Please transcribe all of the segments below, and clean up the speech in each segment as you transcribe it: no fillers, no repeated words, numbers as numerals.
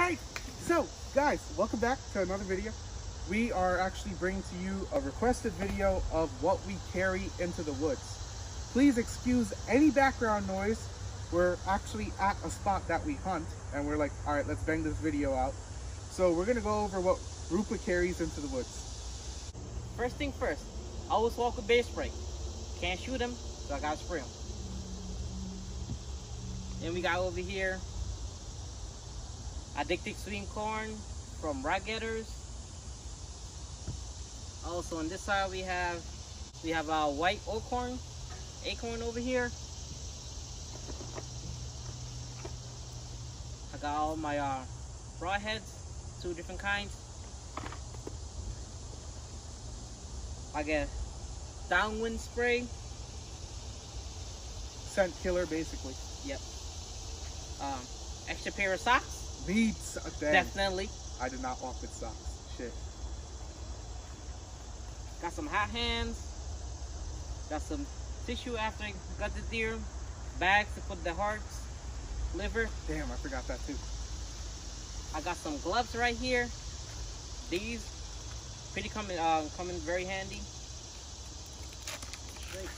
Alright, so guys, welcome back to another video. We are actually bringing to you a requested video of what we carry into the woods. Please excuse any background noise. We're actually at a spot that we hunt and we're like, alright, let's bang this video out. So we're gonna go over what Rupa carries into the woods. First thing first, always walk with bear spray. Can't shoot them, so I gotta spray them. Then we got over here Addicted Sweet Corn from Rock Getters. Also on this side we have white acorn over here. I got all my broadheads, 2 different kinds. I get downwind spray. Scent killer, basically. Yep. Extra pair of socks. Needs a damn. Definitely. I did not walk with socks. Shit. Got some hot hands. Got some tissue after I got the deer. Bags to put the hearts, liver. Damn, I forgot that too. I got some gloves right here. These pretty coming very handy. Straight.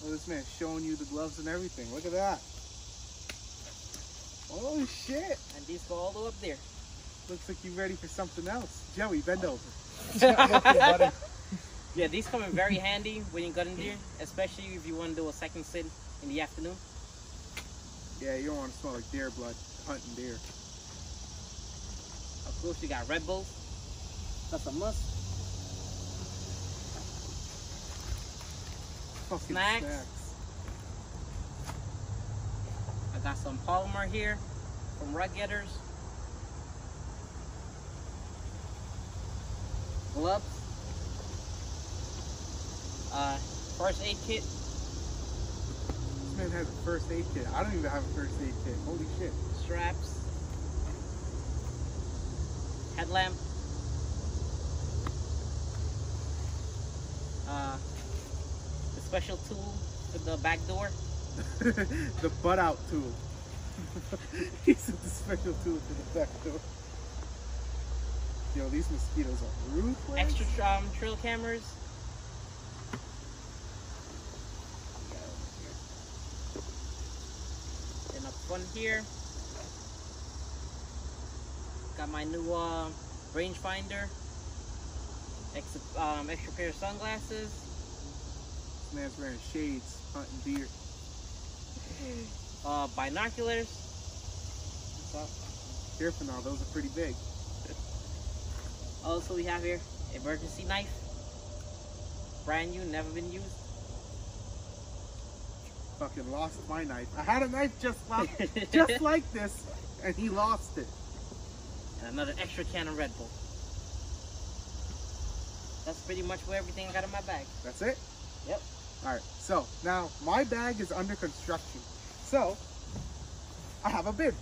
Oh, this man showing you the gloves and everything. Look at that. Oh shit. And these go all the way up there. Looks like you're ready for something else. Joey, bend over. Yeah, these come in very handy when you got in deer, especially if you want to do a second sit in the afternoon. Yeah, you don't want to smell like deer blood hunting deer. Of course, you got Red Bulls. Got some musk. Fucking Snacks. I got some polymer here from Rock Getters. Gloves. First aid kit. This man has a first aid kit. I don't even have a first aid kit. Holy shit. Straps. Headlamp. The special tool for the back door. The butt out tool. He said the special tool for the back door. Yo, these mosquitoes are ruthless. Extra trail cameras. And up front here, got my new rangefinder. Extra pair of sunglasses. This man's wearing shades, hunting deer. Binoculars. Careful now, those are pretty big. Also, we have here emergency knife. Brand new, never been used. Fucking lost my knife. I had a knife just like this, and he lost it. And another extra can of Red Bull. That's pretty much where everything I got in my bag. That's it? Yep. Alright, so now my bag is under construction. So, I have a bin.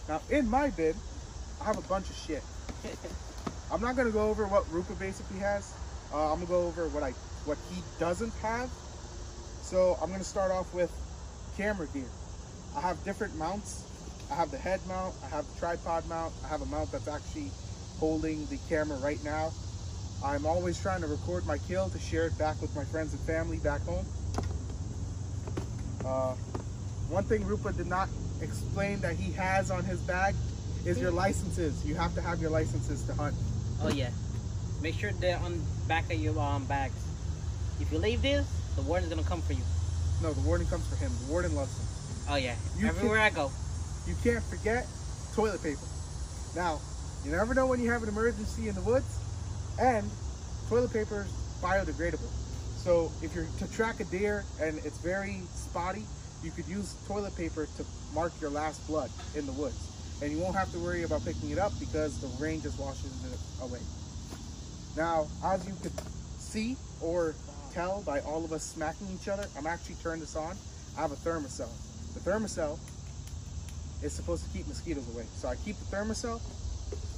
Now, in my bin, I have a bunch of shit. I'm not going to go over what Rupa basically has. I'm going to go over what he doesn't have. So, I'm going to start off with camera gear. I have different mounts. I have the head mount. I have the tripod mount. I have a mount that's actually holding the camera right now. I'm always trying to record my kill to share it back with my friends and family back home. One thing Rupa did not explain that he has on his bag is your licenses. You have to have your licenses to hunt. Oh yeah. Make sure they're on the back of your bags. If you leave this, the warden's gonna come for you. No, the warden comes for him. The warden loves him. Oh yeah. Everywhere I go. You can't forget toilet paper. Now, you never know when you have an emergency in the woods, and toilet paper is biodegradable. So if you're to track a deer and it's very spotty, you could use toilet paper to mark your last blood in the woods. And you won't have to worry about picking it up because the rain just washes it away. Now, as you could see or tell by all of us smacking each other, I'm actually turned this on. I have a Thermacell. The Thermacell is supposed to keep mosquitoes away. So I keep the Thermacell.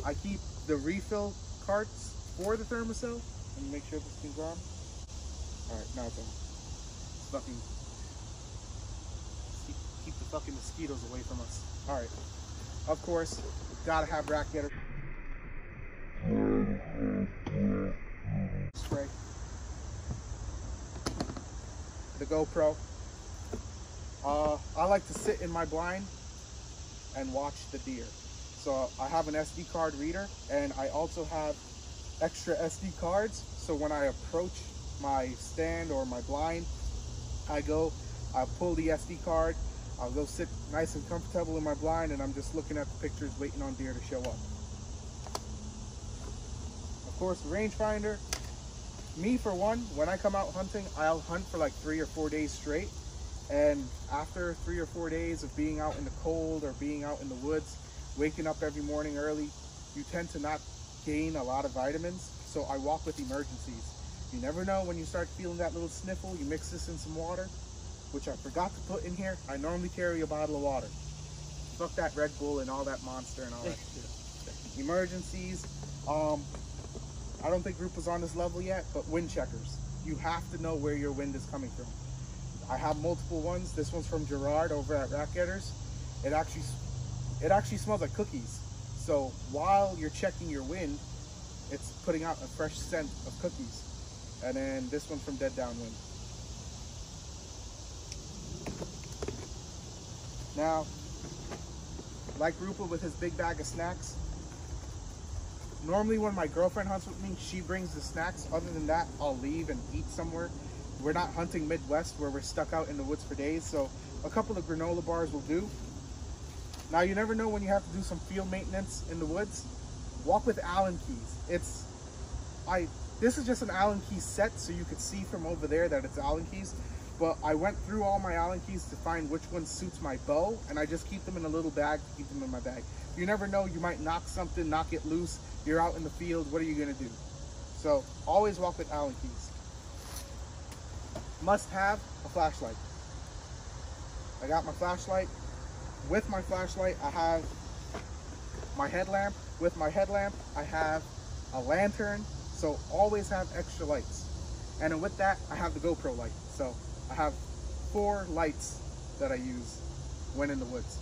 I keep the refill carts for the Thermacell. Let me make sure this thing's on. Alright, now it's on. It's fucking keep the fucking mosquitoes away from us. All right. Of course, gotta have rack getter spray. The GoPro. I like to sit in my blind and watch the deer. So I have an SD card reader, and I also have extra SD cards. So when I approach my stand or my blind, I pull the SD card, I'll go sit nice and comfortable in my blind, and I'm just looking at the pictures, waiting on deer to show up. Of course, the rangefinder. Me, for one, when I come out hunting, I'll hunt for like 3 or 4 days straight. And after 3 or 4 days of being out in the cold or being out in the woods, waking up every morning early, you tend to not gain a lot of vitamins. So I walk with emergencies. You never know when you start feeling that little sniffle. You mix this in some water, which I forgot to put in here. I normally carry a bottle of water. Fuck that Red Bull and all that Monster and all that shit. Emergencies. I don't think Rupa's on this level yet, but wind checkers. You have to know where your wind is coming from. I have multiple ones. This one's from Gerard over at Rack Getters. It actually smells like cookies. So while you're checking your wind, it's putting out a fresh scent of cookies. And then this one from Dead Downwind. Now, like Rupa with his big bag of snacks, normally when my girlfriend hunts with me, she brings the snacks. Other than that, I'll leave and eat somewhere. We're not hunting Midwest where we're stuck out in the woods for days, so a couple of granola bars will do. Now, you never know when you have to do some field maintenance in the woods. Walk with Allen keys. This is just an Allen key set, so you could see from over there that it's Allen keys. But I went through all my Allen keys to find which one suits my bow, and I just keep them in a little bag to keep them in my bag. You never know, you might knock something, knock it loose. You're out in the field, what are you gonna do? So always walk with Allen keys. Must have a flashlight. I got my flashlight. With my flashlight, I have my headlamp. With my headlamp, I have a lantern. So always have extra lights. And then with that, I have the GoPro light. So I have 4 lights that I use when in the woods.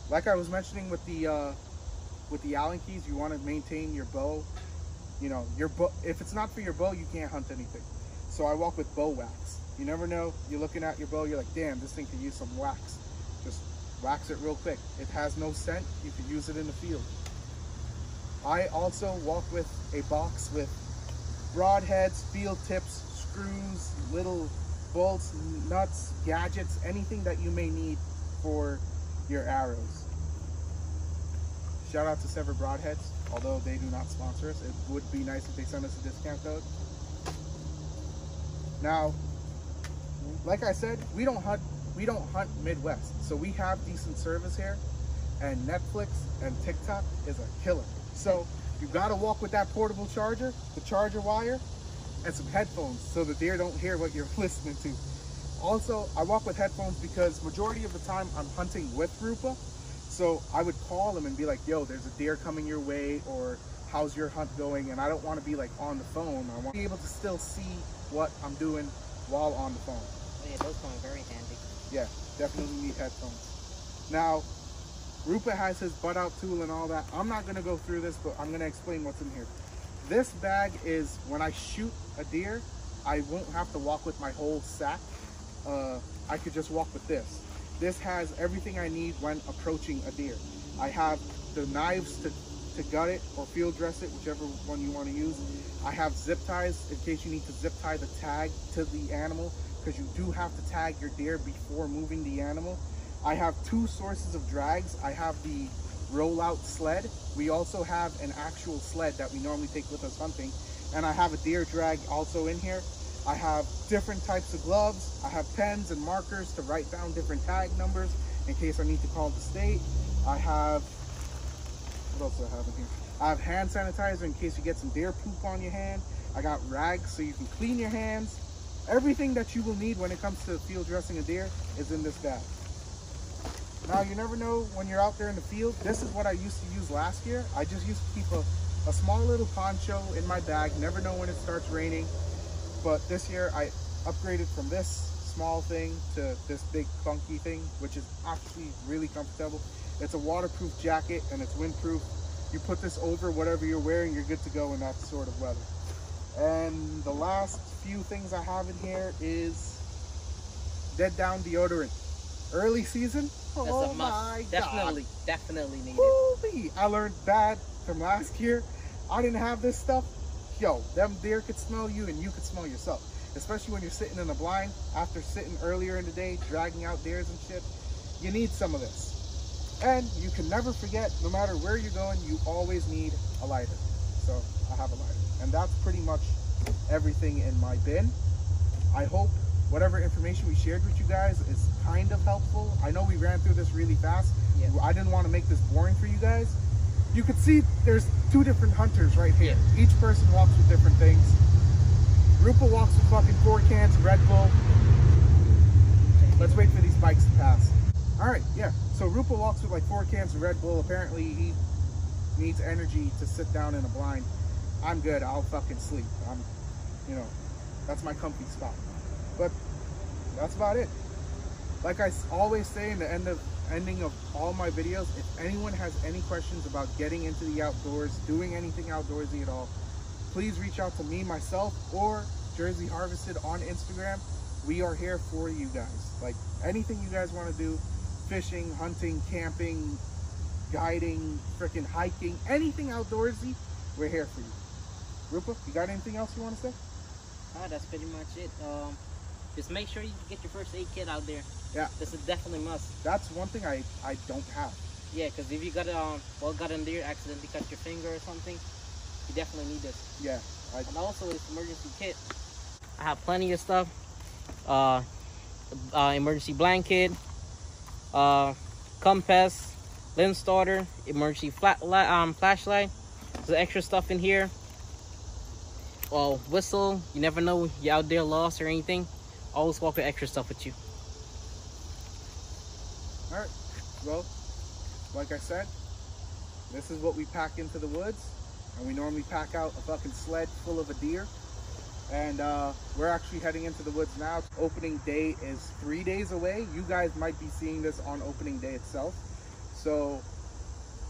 Like I was mentioning with the Allen keys, you want to maintain your bow. You know, your bow. If it's not for your bow, you can't hunt anything. So I walk with bow wax. You never know. You're looking at your bow, you're like, damn, this thing could use some wax. Just wax it real quick. It has no scent. You could use it in the field. I also walk with a box with broadheads, field tips, screws, little bolts, nuts, gadgets, anything that you may need for your arrows. Shout out to Sever Broadheads, although they do not sponsor us. It would be nice if they sent us a discount code. Now, like I said, we don't hunt Midwest, so we have decent service here, and Netflix and TikTok is a killer. So you gotta walk with that portable charger, the charger wire, and some headphones so the deer don't hear what you're listening to. Also, I walk with headphones because majority of the time I'm hunting with Rupa. So I would call him and be like, yo, there's a deer coming your way, or how's your hunt going? And I don't want to be like on the phone. I want to be able to still see what I'm doing while on the phone. Oh yeah, those come in very handy. Yeah, definitely need headphones. Now, Rupa has his butt out tool and all that. I'm not gonna go through this, but I'm gonna explain what's in here. This bag is, when I shoot a deer, I won't have to walk with my whole sack. I could just walk with this. This has everything I need when approaching a deer. I have the knives to gut it or field dress it, whichever one you want to use. I have zip ties in case you need to zip tie the tag to the animal, because you do have to tag your deer before moving the animal. I have 2 sources of drags. I have the rollout sled. We also have an actual sled that we normally take with us hunting. And I have a deer drag also in here. I have different types of gloves. I have pens and markers to write down different tag numbers in case I need to call the state. I have, what else do I have in here? I have hand sanitizer in case you get some deer poop on your hand. I got rags so you can clean your hands. Everything that you will need when it comes to field dressing a deer is in this bag. Now, you never know when you're out there in the field. This is what I used to use last year. I just used to keep a small little poncho in my bag. Never know when it starts raining. But this year I upgraded from this small thing to this big funky thing, which is actually really comfortable. It's a waterproof jacket and it's windproof. You put this over whatever you're wearing, you're good to go in that sort of weather. And the last few things I have in here is Dead Down deodorant. Early season, That's oh a my must. god. Definitely needed. Woo-wee. I learned bad from last year. I didn't have this stuff. Yo, them deer could smell you and you could smell yourself. Especially when you're sitting in the blind after sitting earlier in the day, dragging out deers and shit. You need some of this. And you can never forget, no matter where you're going, you always need a lighter. So I have a lighter. And that's pretty much everything in my bin. I hope whatever information we shared with you guys is kind of helpful. I know we ran through this really fast. Yeah. I didn't want to make this boring for you guys. You can see there's two different hunters right here. Yeah. Each person walks with different things. Rupa walks with fucking 4 cans of Red Bull. Let's wait for these bikes to pass. All right, yeah. So Rupa walks with like 4 cans of Red Bull. Apparently he needs energy to sit down in a blind. I'm good. I'll fucking sleep. That's my comfy spot. But that's about it. Like I always say in the ending of all my videos, if anyone has any questions about getting into the outdoors, doing anything outdoorsy at all, please reach out to me, myself, or Jersey Harvested on Instagram. We are here for you guys. Like anything you guys want to do, fishing, hunting, camping, guiding, freaking hiking, anything outdoorsy, we're here for you. Rupa, you got anything else you want to say? That's pretty much it. Just make sure you get your first aid kit out there. Yeah. This is definitely must. That's one thing I don't have. Yeah, because if you got got in there, accidentally cut your finger or something, you definitely need this. Yeah. And also this emergency kit. I have plenty of stuff. Emergency blanket, compass, lens starter, emergency flashlight. There's extra stuff in here. Whistle. You never know you're out there lost or anything. Always walk with extra stuff with you. All right. Well, like I said, this is what we pack into the woods, and we normally pack out a fucking sled full of a deer. And we're actually heading into the woods now. Opening day is 3 days away. You guys might be seeing this on opening day itself. So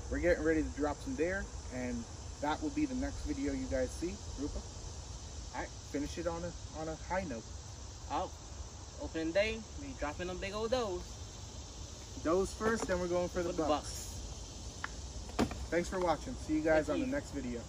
we're getting ready to drop some deer, and that will be the next video you guys see. Rupa, all right, finish it on a high note. Opening day, we dropping them big old does. Does first, then we're going for the bucks. Thanks for watching. See you guys on the next video.